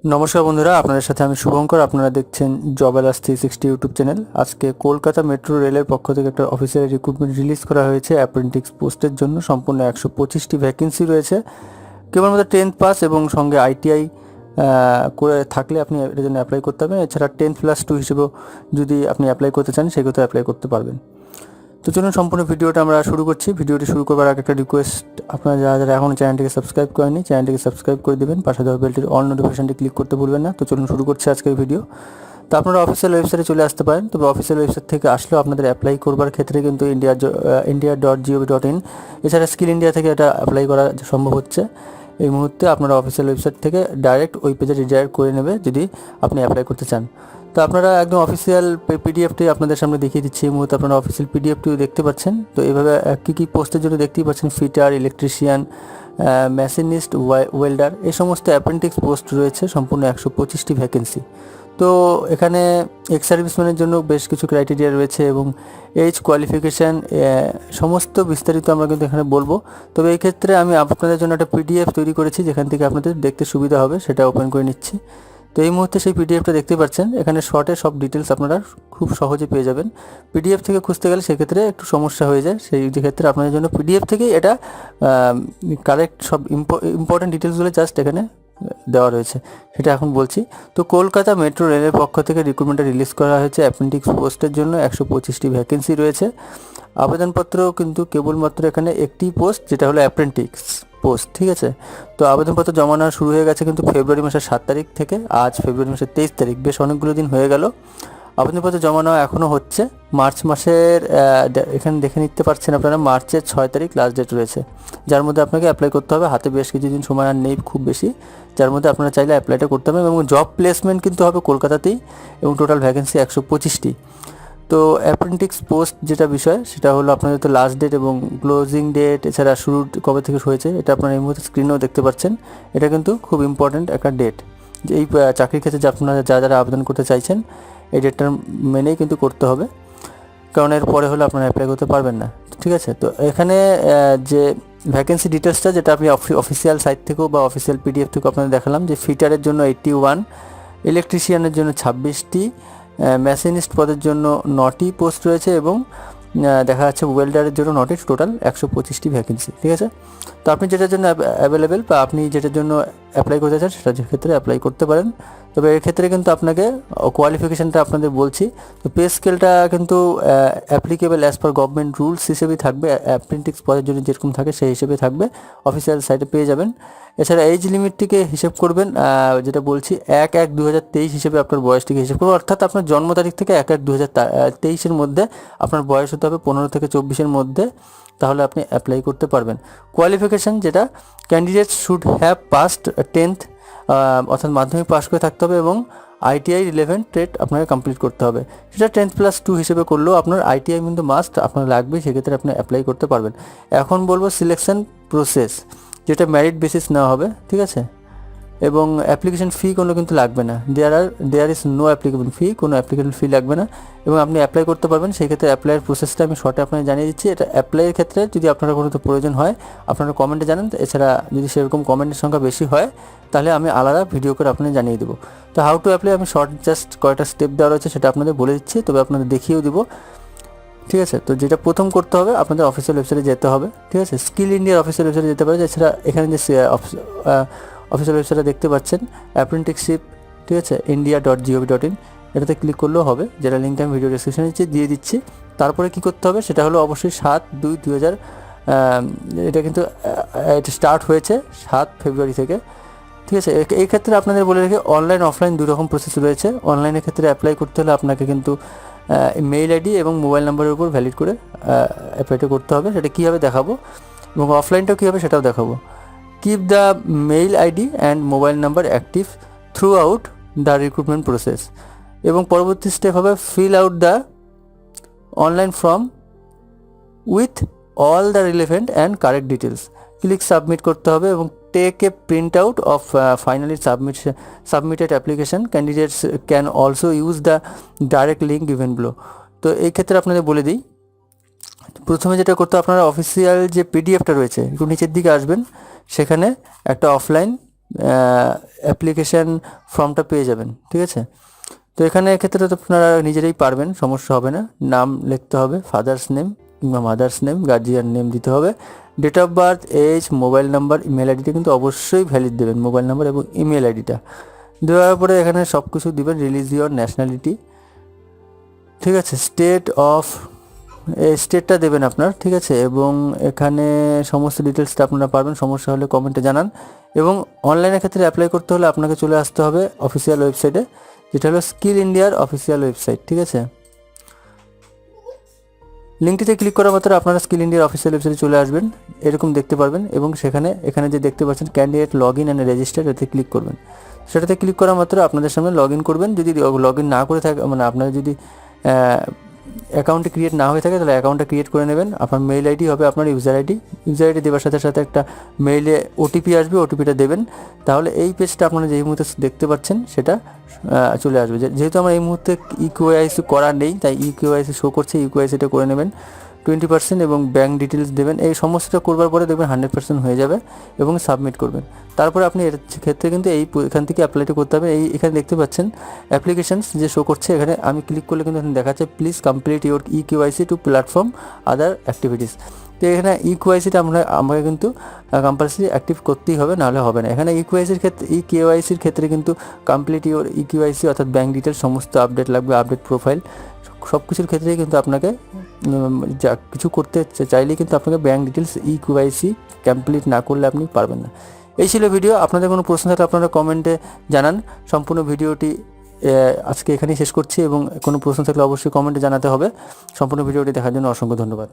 নমস্কার বন্ধুরা, আপনাদের সাথে আমি শুভঙ্কর। আপনারা দেখছেন জবেলাস 360 ইউটিউব চ্যানেল। আজকে কলকাতা মেট্রো রেলের পক্ষ থেকে একটা অফিসিয়াল রিক্রুটমেন্ট রিলিজ করা হয়েছে অ্যাপ্রেন্টিস পোস্টের জন্য। সম্পূর্ণ 125টি ভ্যাকেন্সি রয়েছে। কেবলমাত্র 10th পাস এবং সঙ্গে আইটিআই করে থাকলে আপনি এর জন্য অ্যাপ্লাই করতে পারবেন। এছাড়া 10+2 হিসেবেও যদি আপনি অ্যাপ্লাই করতে চান সেক্ষেত্রে অ্যাপ্লাই করতে পারবেন। তো চলুন সম্পূর্ণ ভিডিওটা আমরা শুরু করছি। ভিডিওটি শুরু করবার আগে একটা রিকোয়েস্ট, আপনারা যারা এখনও চ্যানেলটিকে সাবস্ক্রাইব করেনি চ্যানেলটিকে সাবস্ক্রাইব করে দেবেন, পাশে দেওয়া বেলটির অল নোটিফিকেশনটি ক্লিক করতে ভুলবেন না। তো চলুন শুরু করছি আজকের ভিডিও। তো আপনারা অফিসিয়াল ওয়েবসাইটে চলে আসতে পারেন, তবে অফিসিয়াল ওয়েবসাইট থেকে আসলেও আপনাদের অ্যাপ্লাই করবার ক্ষেত্রে কিন্তু india.gov.in এছাড়া স্কিল ইন্ডিয়া থেকে এটা অ্যাপ্লাই করা সম্ভব হচ্ছে। এই মুহূর্তে আপনারা অফিসিয়াল ওয়েবসাইট থেকে ডাইরেক্ট ওই পেজে রিডাইরেক্ট করে নেবে যদি আপনি অ্যাপ্লাই করতে চান। তো আপনারা একদম অফিসিয়াল পিডিএফটি আপনাদের সামনে দেখিয়ে দিচ্ছি। এই মুহূর্তে আপনারা অফিসিয়াল পিডিএফটিও দেখতে পাচ্ছেন। তো এইভাবে কী কী পোস্টের জন্য দেখতেই পাচ্ছেন, ফিটার, ইলেকট্রিশিয়ান, মেশিনিস্ট, ওয়েল্ডার, এই সমস্ত অ্যাপ্রেন্টিস পোস্ট রয়েছে। সম্পূর্ণ 125টি ভ্যাকেন্সি। তো এখানে এক্স সার্ভিসম্যানের জন্য বেশ কিছু ক্রাইটেরিয়া রয়েছে এবং এজ, কোয়ালিফিকেশান, সমস্ত বিস্তারিত আমরা কিন্তু এখানে বলবো। তবে এই ক্ষেত্রে আমি আপনাদের জন্য একটা পিডিএফ তৈরি করেছি যেখান থেকে আপনাদের দেখতে সুবিধা হবে, সেটা ওপেন করে নিচ্ছি। তো এই মুহূর্তে সেই পিডিএফটা দেখতে পাচ্ছেন। এখানে শর্টে সব ডিটেলস আপনারা খুব সহজে পেয়ে যাবেন। পিডিএফ থেকে খুঁজতে গেলে সেক্ষেত্রে একটু সমস্যা হয়ে যায়। সেই ক্ষেত্রে আপনাদের জন্য পিডিএফ থেকেই এটা কারেক্ট সব ইম্পর্টেন্ট ডিটেলসগুলো জাস্ট এখানে দেওয়া রয়েছে, সেটা এখন বলছি। তো কলকাতা মেট্রো রেলের পক্ষ থেকে রিক্রুটমেন্টটা রিলিজ করা হয়েছে অ্যাপ্রেন্টিস পোস্টের জন্য। 125টি ভ্যাকেন্সি রয়েছে। আবেদনপত্র কিন্তু কেবলমাত্র এখানে একটি পোস্ট, যেটা হলো অ্যাপ্রেন্টিস পোস্ট, ঠিক আছে। তো আবেদনপত্র জমা নেওয়া শুরু হয়ে গেছে কিন্তু ফেব্রুয়ারি মাসের 7 তারিখ থেকে। আজ ফেব্রুয়ারি মাসের 23 তারিখ, বেশ অনেকগুলো দিন হয়ে গেল। আবেদনপত্র জমা নেওয়া এখনও হচ্ছে। মার্চ মাসের এখানে দেখে নিতে পারছেন আপনারা, মার্চের 6 তারিখ লাস্ট ডেট রয়েছে, যার মধ্যে আপনাকে অ্যাপ্লাই করতে হবে। হাতে বেশ কিছুদিন সময় আর নেই খুব বেশি, যার মধ্যে আপনারা চাইলে অ্যাপ্লাইটা করতে হবে। এবং জব প্লেসমেন্ট কিন্তু হবে কলকাতাতেই, এবং টোটাল ভ্যাকেন্সি 125টি। তো অ্যাপ্রেন্টিস পোস্ট যেটা বিষয়, সেটা হলো আপনাদের তো লাস্ট ডেট এবং ক্লোজিং ডেট, এছাড়া শুরু কবে থেকে হয়েছে এটা আপনারা এই মুহূর্তে স্ক্রিনেও দেখতে পাচ্ছেন। এটা কিন্তু খুব ইম্পর্ট্যান্ট একটা ডেট, যে এই চাকরির ক্ষেত্রে যে আপনারা যারা আবেদন করতে চাইছেন এই ডেটটার মেনেই কিন্তু করতে হবে, কারণ এর পরে হলে আপনারা অ্যাপ্লাই করতে পারবেন না, ঠিক আছে। তো এখানে যে ভ্যাকেন্সি ডিটেলসটা, যেটা আপনি অফিসিয়াল সাইট থেকেও বা অফিসিয়াল পিডিএফ থেকেও আপনাদের দেখালাম, যে ফিটারের জন্য 81, ইলেকট্রিশিয়ানের জন্য 26টি, মেশিনিস্ট পদের জন্য 9টি পোস্ট রয়েছে, এবং দেখা যাচ্ছে ওয়েল্ডারের জন্য 9টি, টোটাল 125টি ভ্যাকেন্সি, ঠিক আছে। তো আপনি যেটার জন্য অ্যাভেলেবেল বা আপনি যেটার জন্য অ্যাপ্লাই করতে চান সেটার ক্ষেত্রে অ্যাপ্লাই করতে পারেন। তবে এর ক্ষেত্রে কিন্তু আপনাকে কোয়ালিফিকেশানটা আপনাদের বলছি। তো পে স্কেলটা কিন্তু applicable as per government rules হিসেবেই থাকবে। অ্যাপ্রেন্টিস পদের জন্য যেরকম থাকে সেই হিসেবে থাকবে, অফিসিয়াল সাইটে পেয়ে যাবেন। এছাড়া এজ লিমিটটিকে হিসেব করবেন, যেটা বলছি 1/1/2023 হিসেবে আপনার বয়সটিকে হিসেব করবেন। অর্থাৎ আপনার জন্ম তারিখ থেকে 1/1/2023 মধ্যে আপনার বয়স হতে হবে 15 থেকে 24 মধ্যে, তাহলে আপনি অ্যাপ্লাই করতে পারবেন। কোয়ালিফিকেশান যেটা, candidate should have passed 10th, অর্থাৎ মাধ্যমিক পাস করে থাকতে হবে, এবং আইটিআই রিলেভেন্ট ট্রেড আপনাকে কমপ্লিট করতে হবে। সেটা 10+2 হিসেবে করলেও আপনার আইটিআই কিন্তু মাস্ট আপনার লাগবে, সেক্ষেত্রে আপনি অ্যাপ্লাই করতে পারবেন। এখন বলবো সিলেকশন প্রসেস, যেটা মেরিট বেসিস নেওয়া হবে, ঠিক আছে। এবং অ্যাপ্লিকেশন ফি কোনো কিন্তু লাগবে না, দেয়ার ইজ নো অ্যাপ্লিকেবল ফি, কোনো অ্যাপ্লিকেশন ফি লাগবে না, এবং আপনি অ্যাপ্লাই করতে পারবেন। সেই ক্ষেত্রে অ্যাপ্লাইয়ের প্রসেসটা আমি শর্টে আপনাকে জানিয়ে দিচ্ছি। এটা অ্যাপ্লাইয়ের ক্ষেত্রে যদি আপনারা কোনো প্রয়োজন হয় আপনারা কমেন্টে জানান। এছাড়া যদি সেরকম কমেন্টের সংখ্যা বেশি হয় তাহলে আমি আলাদা ভিডিও করে আপনাদের জানিয়ে দেবো। তো হাউ টু অ্যাপ্লাই আমি শর্ট জাস্ট কয়েকটা স্টেপ দেওয়া রয়েছে সেটা আপনাদের বলে দিচ্ছি, তবে আপনাদের দেখিয়েও দেবো, ঠিক আছে। তো যেটা প্রথম করতে হবে, আপনাদের অফিসিয়াল ওয়েবসাইটে যেতে হবে, ঠিক আছে। স্কিল ইন্ডিয়ার অফিসিয়াল ওয়েবসাইটে যেতে পারে। এছাড়া এখানে যে অফিসিয়াল ওয়েবসাইটে দেখতে পাচ্ছেন অ্যাপ্রেন্টিসশিপ, ঠিক আছে, india.gov.in, এটাতে ক্লিক করলেও হবে, যেটা লিঙ্ক আমি ভিডিও ডেসক্রিপশনে দিয়ে দিচ্ছি। তারপরে কি করতে হবে সেটা হলো অবশ্যই 7/2/2000, এটা কিন্তু এটা স্টার্ট হয়েছে 7 ফেব্রুয়ারি থেকে, ঠিক আছে। এই ক্ষেত্রে আপনাদের বলে রেখে অনলাইন অফলাইন দুই রকম প্রসেস রয়েছে। অনলাইনের ক্ষেত্রে অ্যাপ্লাই করতে হলে আপনাকে কিন্তু মেইল আইডি এবং মোবাইল নাম্বারের উপর ভ্যালিড করে অ্যাপ্লাইটা করতে হবে, সেটা কীভাবে দেখাবো, এবং অফলাইনটাও কী হবে সেটাও দেখাবো। Keep the mail ID and mobile number active through the recruitment process, এবং পরবর্তী স্টেপ হবে fill out the online form with all the relevant and correct details, click submit করতে হবে, এবং take a print out of finally submitted application, candidates can also use the direct link given below. তো এই ক্ষেত্রে আপনাদের বলে দিই, প্রথমে যেটা করতে আপনারা অফিসিয়াল যে পিডিএফটা রয়েছে একটু নিচের দিকে আসবেন, সেখানে একটা অফলাইন অ্যাপ্লিকেশান ফর্মটা পেয়ে যাবেন, ঠিক আছে। তো এখানে এক্ষেত্রে তো আপনারা নিজেরাই পারবেন, সমস্যা হবে না। নাম লিখতে হবে, ফাদার্স নেম কিংবা মাদার্স নেম, গার্জিয়ান নেম দিতে হবে, date of birth, age, mobile number, email আইডিটা কিন্তু অবশ্যই ভ্যালিড দেবেন, মোবাইল নাম্বার এবং ইমেল আইডিটা দেওয়ার পরে এখানে সব কিছু দেবেন, রিলিজিয়ন, ন্যাশনালিটি, ঠিক আছে, স্টেট অফ, এই স্টেটটা দেবেন আপনার, ঠিক আছে। এবং এখানে সমস্ত ডিটেলসটা আপনারা পারবেন, সমস্যা হলে কমেন্টে জানান। এবং অনলাইনের ক্ষেত্রে অ্যাপ্লাই করতে হলে আপনাকে চলে আসতে হবে অফিসিয়াল ওয়েবসাইটে, যেটা হলো স্কিল ইন্ডিয়ার অফিসিয়াল ওয়েবসাইট, ঠিক আছে। লিঙ্কটিতে ক্লিক করা মাত্র আপনারা স্কিল ইন্ডিয়ার অফিসিয়াল ওয়েবসাইটে চলে আসবেন, এরকম দেখতে পারবেন। এবং এখানে যে দেখতে পাচ্ছেন candidate log in and register, এতে ক্লিক করবেন। সেটাতে ক্লিক করা মাত্র আপনাদের সামনে লগ ইন করবেন। যদি লগ ইন না করে থাকে, মানে আপনারা যদি অ্যাকাউন্টে ক্রিয়েট না হয়ে থাকে, তাহলে অ্যাকাউন্টটা ক্রিয়েট করে নেবেন। আপনার মেইল আইডি হবে আপনার ইউজার আইডি, ইউজার আইডি দেওয়ার সাথে সাথে একটা মেইলে ওটিপি আসবে, ওটিপিটা দেবেন। তাহলে এই পেজটা আপনারা যেই মুহূর্তে দেখতে পাচ্ছেন সেটা চলে আসবে। যেহেতু আমার এই মুহূর্তে ইকিউআইসি করা নেই, তাই ইকিউআইসি শো করছে, ইকিউআইসিটা করে নেবেন 20%, এবং ব্যাঙ্ক ডিটেলস দেবেন। এই সমস্তটা করবার পরে দেখবেন 100% হয়ে যাবে এবং সাবমিট করবেন। তারপরে আপনি এর ক্ষেত্রে কিন্তু এখান থেকে অ্যাপ্লাইটা করতে হবে। এখানে দেখতে পাচ্ছেন অ্যাপ্লিকেশানস যে শো করছে, এখানে আমি ক্লিক করলে কিন্তু এখানে দেখাচ্ছে please complete your EQIC to platform other activities. তো এখানে ইকিউআইসিটা আমাকে কিন্তু কম্পালসারি অ্যাক্টিভ করতেই হবে, নাহলে হবে না। এখানে ইকিউআইসির ক্ষেত্রে কিন্তু কমপ্লিট ইউর ইকিউআইসি অর্থাৎ ব্যাঙ্ক ডিটেলস সমস্ত আপডেট লাগবে, আপডেট প্রোফাইল, সব কিছুর ক্ষেত্রেই কিন্তু আপনাকে যা কিছু করতে চাইলেই কিন্তু আপনাকে ব্যাঙ্ক ডিটেলস ইকিউআইসি কমপ্লিট না করলে আপনি পারবেন না। এই ছিল ভিডিও। আপনাদের কোনো প্রশ্ন থাকলে আপনারা কমেন্টে জানান। সম্পূর্ণ ভিডিওটি আজকে এখানেই শেষ করছি, এবং কোনো প্রশ্ন থাকলে অবশ্যই কমেন্টে জানাতে হবে। সম্পূর্ণ ভিডিওটি দেখার জন্য অসংখ্য ধন্যবাদ।